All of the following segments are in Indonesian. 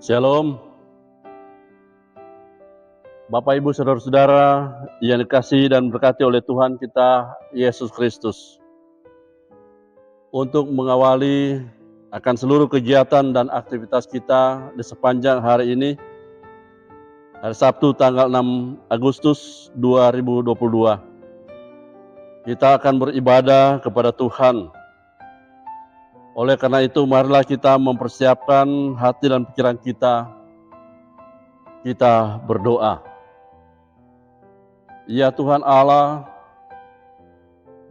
Shalom, Bapak Ibu Saudara-saudara yang dikasihi dan berkati oleh Tuhan kita Yesus Kristus. Untuk mengawali akan seluruh kegiatan dan aktivitas kita di sepanjang hari ini, hari Sabtu tanggal 6 Agustus 2022. Kita akan beribadah kepada Tuhan. Oleh karena itu, marilah kita mempersiapkan hati dan pikiran kita berdoa. Ya Tuhan Allah,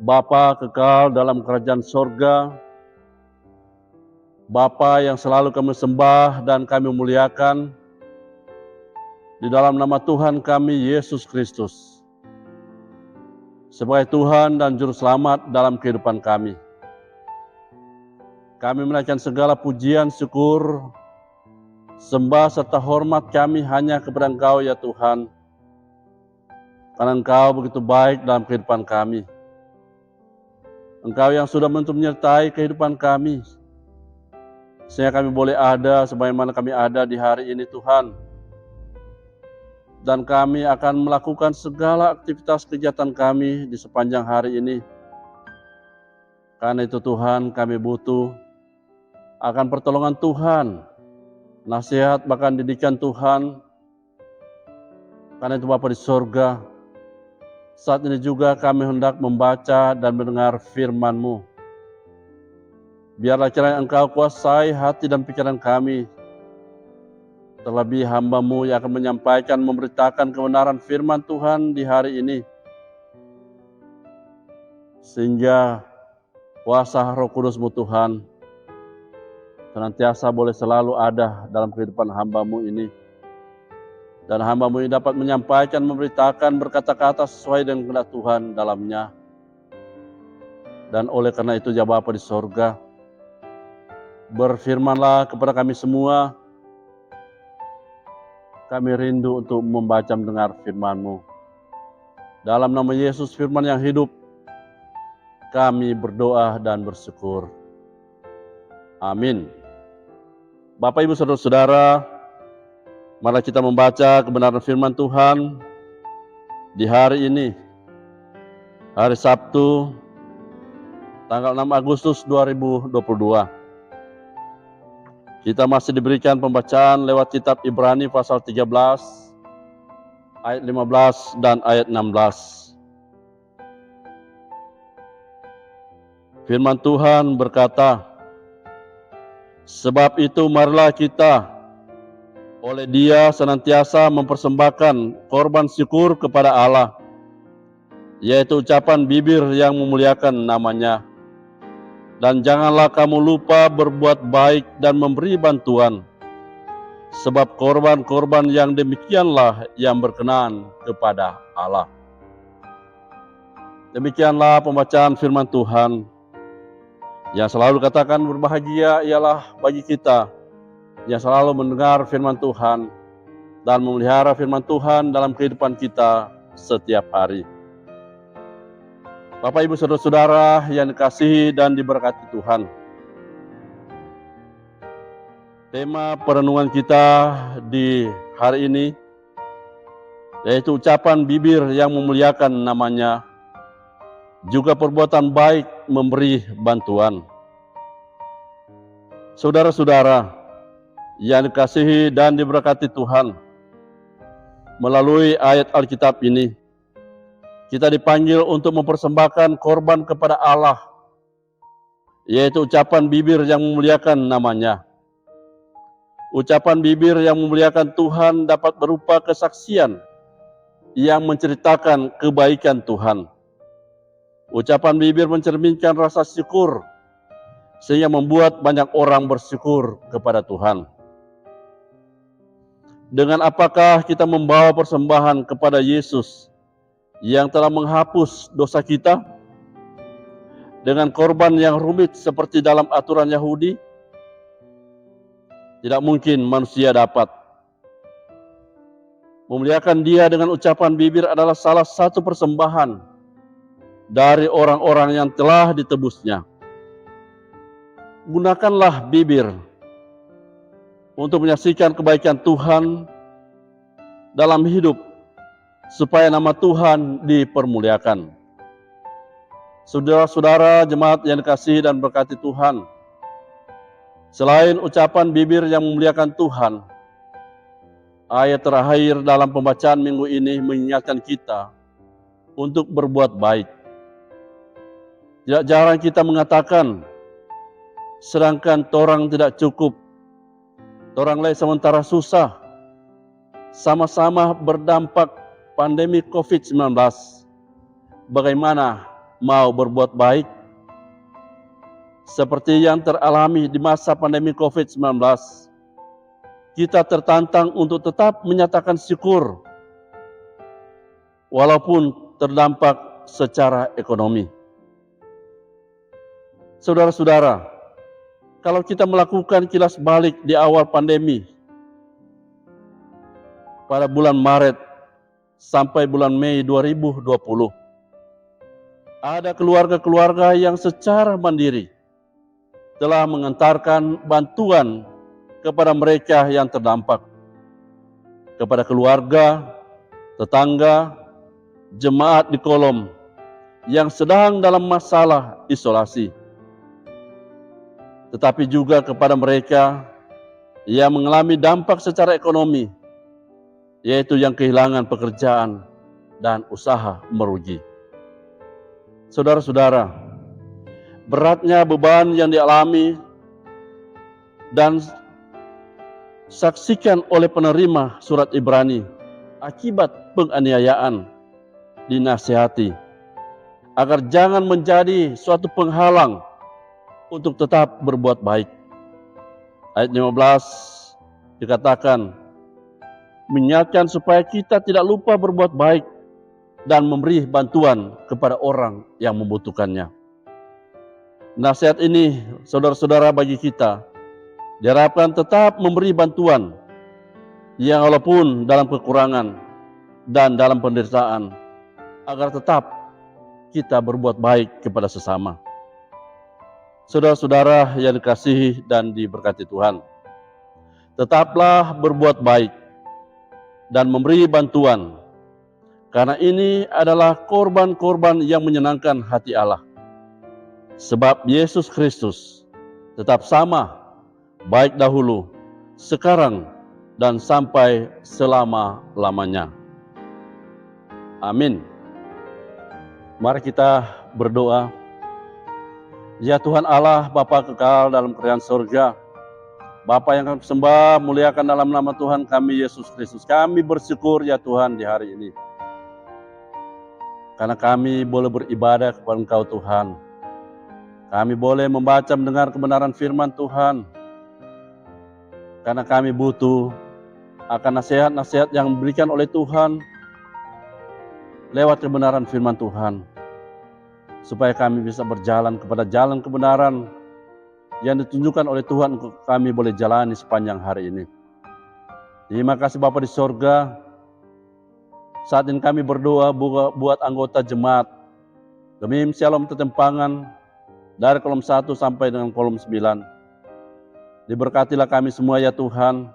Bapa kekal dalam kerajaan sorga, Bapa yang selalu kami sembah dan kami muliakan, di dalam nama Tuhan kami Yesus Kristus, sebagai Tuhan dan Juru Selamat dalam kehidupan kami. Kami menaikkan segala pujian, syukur, sembah serta hormat kami hanya kepada Engkau ya Tuhan, karena Engkau begitu baik dalam kehidupan kami. Engkau yang sudah menyertai kehidupan kami, sehingga kami boleh ada sebagaimana kami ada di hari ini Tuhan. Dan kami akan melakukan segala aktivitas kegiatan kami di sepanjang hari ini. Karena itu Tuhan, kami butuh akan pertolongan Tuhan, nasihat bahkan didikan Tuhan. Karena itu Bapa di sorga, saat ini juga kami hendak membaca dan mendengar firman-Mu. Biarlah kiranya Engkau kuasai hati dan pikiran kami, terlebih hamba-Mu yang akan menyampaikan, memberitakan kebenaran firman Tuhan di hari ini. Sehingga kuasa Roh Kudus-Mu Tuhan senantiasa boleh selalu ada dalam kehidupan hamba-Mu ini. Dan hamba-Mu ini dapat menyampaikan, memberitakan, berkata-kata sesuai dengan kehendak Tuhan dalamnya. Dan oleh karena itu ya Bapa di sorga, berfirmanlah kepada kami semua. Kami rindu untuk membaca mendengar firman-Mu. Dalam nama Yesus firman yang hidup, kami berdoa dan bersyukur. Amin. Bapak Ibu Saudara-saudara, mari kita membaca kebenaran firman Tuhan di hari ini, hari Sabtu, tanggal 6 Agustus 2022. Kita masih diberikan pembacaan lewat kitab Ibrani pasal 13, ayat 15 dan ayat 16. Firman Tuhan berkata, sebab itu marilah kita oleh Dia senantiasa mempersembahkan korban syukur kepada Allah, yaitu ucapan bibir yang memuliakan nama-Nya. Dan janganlah kamu lupa berbuat baik dan memberi bantuan, sebab korban-korban yang demikianlah yang berkenan kepada Allah. Demikianlah pembacaan firman Tuhan. Yang selalu katakan berbahagia ialah bagi kita yang selalu mendengar firman Tuhan dan memelihara firman Tuhan dalam kehidupan kita setiap hari. Bapak Ibu Saudara-saudara yang dikasihi dan diberkati Tuhan. Tema perenungan kita di hari ini yaitu ucapan bibir yang memuliakan nama-Nya, juga perbuatan baik memberi bantuan. Saudara-saudara yang dikasihi dan diberkati Tuhan, melalui ayat Alkitab ini, kita dipanggil untuk mempersembahkan korban kepada Allah, yaitu ucapan bibir yang memuliakan nama-Nya. Ucapan bibir yang memuliakan Tuhan dapat berupa kesaksian yang menceritakan kebaikan Tuhan. Ucapan bibir mencerminkan rasa syukur, sehingga membuat banyak orang bersyukur kepada Tuhan. Dengan apakah kita membawa persembahan kepada Yesus yang telah menghapus dosa kita? Dengan korban yang rumit seperti dalam aturan Yahudi? Tidak mungkin manusia dapat. Memuliakan Dia dengan ucapan bibir adalah salah satu persembahan dari orang-orang yang telah ditebusnya. Gunakanlah bibir untuk menyaksikan kebaikan Tuhan dalam hidup, supaya nama Tuhan dipermuliakan. Saudara-saudara jemaat yang dikasihi dan berkati Tuhan, selain ucapan bibir yang memuliakan Tuhan, ayat terakhir dalam pembacaan minggu ini mengingatkan kita untuk berbuat baik. Tidak jarang kita mengatakan, sedangkan torang tidak cukup, torang lain sementara susah, sama-sama berdampak pandemi COVID-19. Bagaimana mau berbuat baik? Seperti yang teralami di masa pandemi COVID-19, kita tertantang untuk tetap menyatakan syukur walaupun terdampak secara ekonomi. Saudara-saudara, kalau kita melakukan kilas balik di awal pandemi, pada bulan Maret sampai bulan Mei 2020, ada keluarga-keluarga yang secara mandiri telah mengantarkan bantuan kepada mereka yang terdampak, kepada keluarga, tetangga, jemaat di Kolom yang sedang dalam masalah isolasi, tetapi juga kepada mereka yang mengalami dampak secara ekonomi, yaitu yang kehilangan pekerjaan dan usaha merugi. Saudara-saudara, beratnya beban yang dialami dan saksikan oleh penerima surat Ibrani akibat penganiayaan dinasihati agar jangan menjadi suatu penghalang untuk tetap berbuat baik. Ayat 15 dikatakan, mengingatkan supaya kita tidak lupa berbuat baik dan memberi bantuan kepada orang yang membutuhkannya. Nasihat ini, saudara-saudara, bagi kita diharapkan tetap memberi bantuan yang walaupun dalam kekurangan dan dalam penderitaan, agar tetap kita berbuat baik kepada sesama. Saudara-saudara yang dikasihi dan diberkati Tuhan, tetaplah berbuat baik dan memberi bantuan, karena ini adalah korban-korban yang menyenangkan hati Allah. Sebab Yesus Kristus tetap sama, baik dahulu, sekarang, dan sampai selama-lamanya. Amin. Mari kita berdoa. Ya Tuhan Allah, Bapa kekal dalam kerajaan surga, Bapa yang kami sembah, muliakan dalam nama Tuhan kami Yesus Kristus. Kami bersyukur ya Tuhan di hari ini, karena kami boleh beribadah kepada Engkau Tuhan. Kami boleh membaca mendengar kebenaran firman Tuhan, karena kami butuh akan nasihat-nasihat yang diberikan oleh Tuhan lewat kebenaran firman Tuhan, supaya kami bisa berjalan kepada jalan kebenaran yang ditunjukkan oleh Tuhan untuk kami boleh jalani sepanjang hari ini. Terima kasih Bapa di sorga. Saat ini kami berdoa buat anggota jemaat Gemim Shalom Tetempangan dari kolom 1 sampai dengan kolom 9. Diberkatilah kami semua ya Tuhan,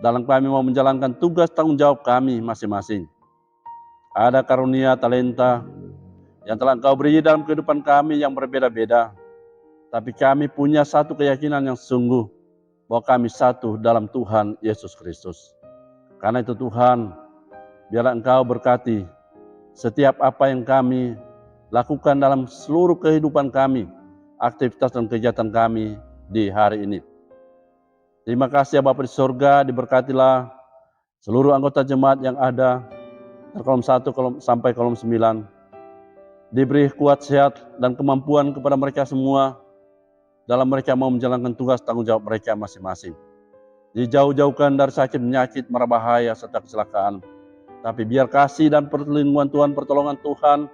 dalam kami mau menjalankan tugas tanggung jawab kami masing-masing. Ada karunia talenta yang telah Engkau beri dalam kehidupan kami yang berbeda-beda, tapi kami punya satu keyakinan yang sungguh, bahwa kami satu dalam Tuhan Yesus Kristus. Karena itu Tuhan, biarlah Engkau berkati setiap apa yang kami lakukan dalam seluruh kehidupan kami, aktivitas dan kegiatan kami di hari ini. Terima kasih ya Bapa di surga, diberkatilah seluruh anggota jemaat yang ada dari kolom 1 sampai kolom 9. Diberi kuat sehat dan kemampuan kepada mereka semua dalam mereka mau menjalankan tugas tanggung jawab mereka masing-masing. Dijauh-jauhkan dari sakit, penyakit, mara bahaya, serta kecelakaan. Tapi biar kasih dan perlindungan Tuhan, pertolongan Tuhan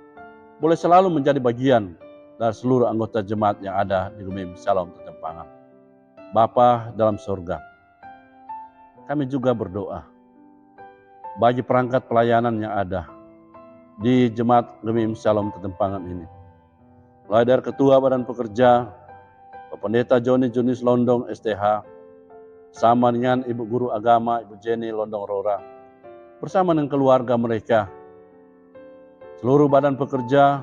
boleh selalu menjadi bagian dari seluruh anggota jemaat yang ada di Gemim Shalom Tetempangan. Bapa dalam surga, kami juga berdoa bagi perangkat pelayanan yang ada di jemaat Gemim Shalom Tetempangan ini. Mulai dari Ketua Badan Pekerja, Bapak Pendeta Joni Junis Londong STH, bersama dengan Ibu Guru Agama, Ibu Jenny Londong Rora, bersama dengan keluarga mereka, seluruh badan pekerja,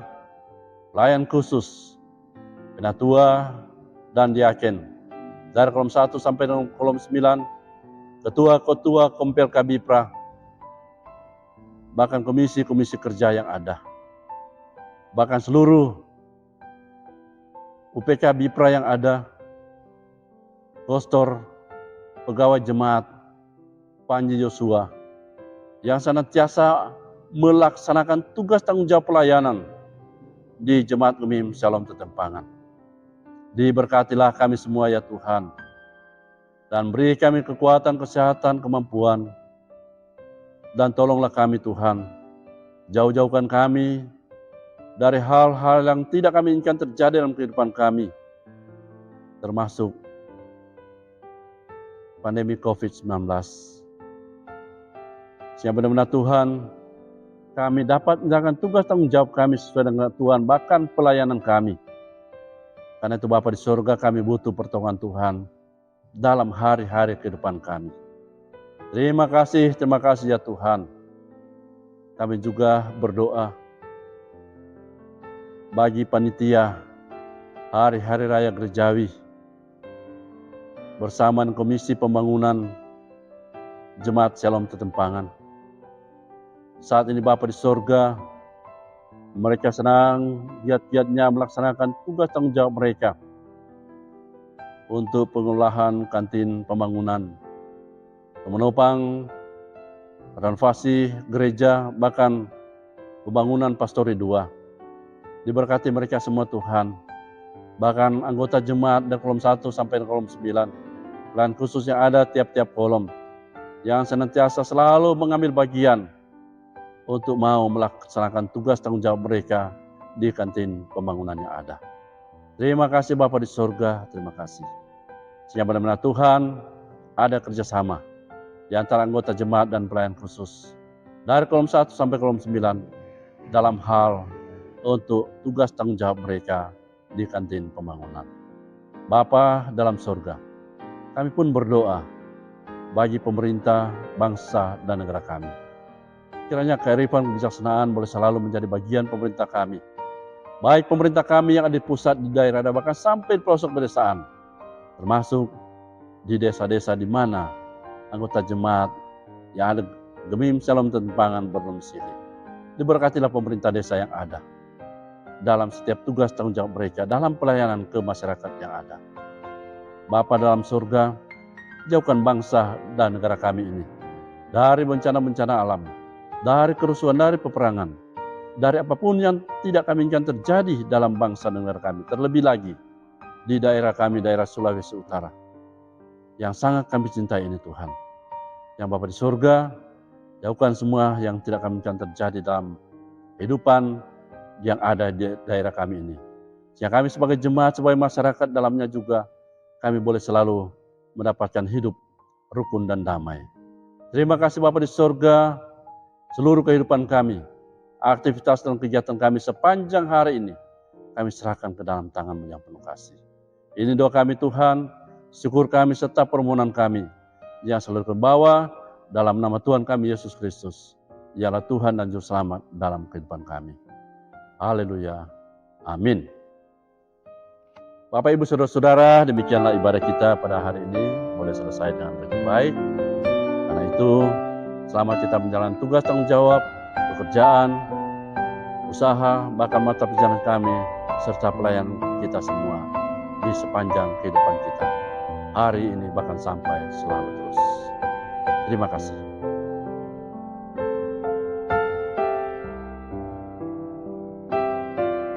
pelayan khusus, penatua, dan diaken, dari kolom 1 sampai kolom 9, ketua-ketua Kompel Kabipra, bahkan komisi-komisi kerja yang ada, bahkan seluruh UPK Bipra yang ada, Kostor, pegawai jemaat, Panji Yosua, yang senantiasa melaksanakan tugas tanggung jawab pelayanan di Jemaat Gemim Shalom Tetempangan. Diberkatilah kami semua ya Tuhan, dan beri kami kekuatan, kesehatan, kemampuan, dan tolonglah kami Tuhan, jauh-jauhkan kami dari hal-hal yang tidak kami inginkan terjadi dalam kehidupan kami, termasuk pandemi COVID-19. Sehingga benar-benar Tuhan, kami dapat menjalankan tugas tanggung jawab kami sesuai dengan Tuhan, bahkan pelayanan kami. Karena itu Bapa di surga, kami butuh pertolongan Tuhan dalam hari-hari kehidupan kami. Terima kasih ya Tuhan. Kami juga berdoa bagi panitia hari-hari raya gerejawi bersama Komisi Pembangunan Jemaat Shalom Tetempangan. Saat ini Bapa di surga, mereka senang giat-giatnya melaksanakan tugas tanggung jawab mereka untuk pengelolaan kantin pembangunan, menopang renovasi gereja, bahkan pembangunan Pastori 2. Diberkati mereka semua Tuhan, bahkan anggota jemaat dari kolom 1 sampai kolom 9, dan khusus yang ada tiap-tiap kolom, yang senantiasa selalu mengambil bagian untuk mau melaksanakan tugas tanggung jawab mereka di kantin pembangunan yang ada. Terima kasih Bapa di surga, terima kasih. Sehingga benar-benar Tuhan ada kerjasama di antara anggota jemaat dan pelayan khusus dari kolom 1 sampai kolom 9 dalam hal untuk tugas tanggung jawab mereka di kantin pembangunan. Bapa dalam surga, kami pun berdoa bagi pemerintah, bangsa, dan negara kami. Kiranya kearifan kebijaksanaan boleh selalu menjadi bagian pemerintah kami. Baik pemerintah kami yang ada di pusat, di daerah, dan bahkan sampai di pelosok pedesaan. Termasuk di desa-desa di mana anggota jemaat yang ada Gemim Shalom Tetempangan berdomisili. Diberkatilah pemerintah desa yang ada dalam setiap tugas tanggung jawab mereka dalam pelayanan ke masyarakat yang ada. Bapa dalam surga, jauhkan bangsa dan negara kami ini dari bencana-bencana alam, dari kerusuhan, dari peperangan, dari apapun yang tidak kami inginkan terjadi dalam bangsa dan negara kami. Terlebih lagi di daerah kami, daerah Sulawesi Utara, yang sangat kami cintai ini Tuhan. Yang Bapa di surga, jauhkan semua yang tidak kami inginkan terjadi dalam kehidupan yang ada di daerah kami ini. Sehingga kami sebagai jemaat, sebagai masyarakat dalamnya juga, kami boleh selalu mendapatkan hidup rukun dan damai. Terima kasih Bapa di surga, seluruh kehidupan kami, aktivitas dan kegiatan kami sepanjang hari ini, kami serahkan ke dalam tangan-Mu yang penuh kasih. Ini doa kami Tuhan, syukur kami serta permohonan kami, yang selalu terbawa dalam nama Tuhan kami Yesus Kristus. Ialah Tuhan dan Juru Selamat dalam kehidupan kami. Haleluya. Amin. Bapak Ibu Saudara-saudara, demikianlah ibadah kita pada hari ini. Boleh selesai dengan baik. Karena itu, selamat kita menjalankan tugas tanggung jawab, pekerjaan, usaha, bahkan mata pencarian kami, serta pelayan kita semua di sepanjang kehidupan kita. Hari ini bahkan sampai selalu terus. Terima kasih.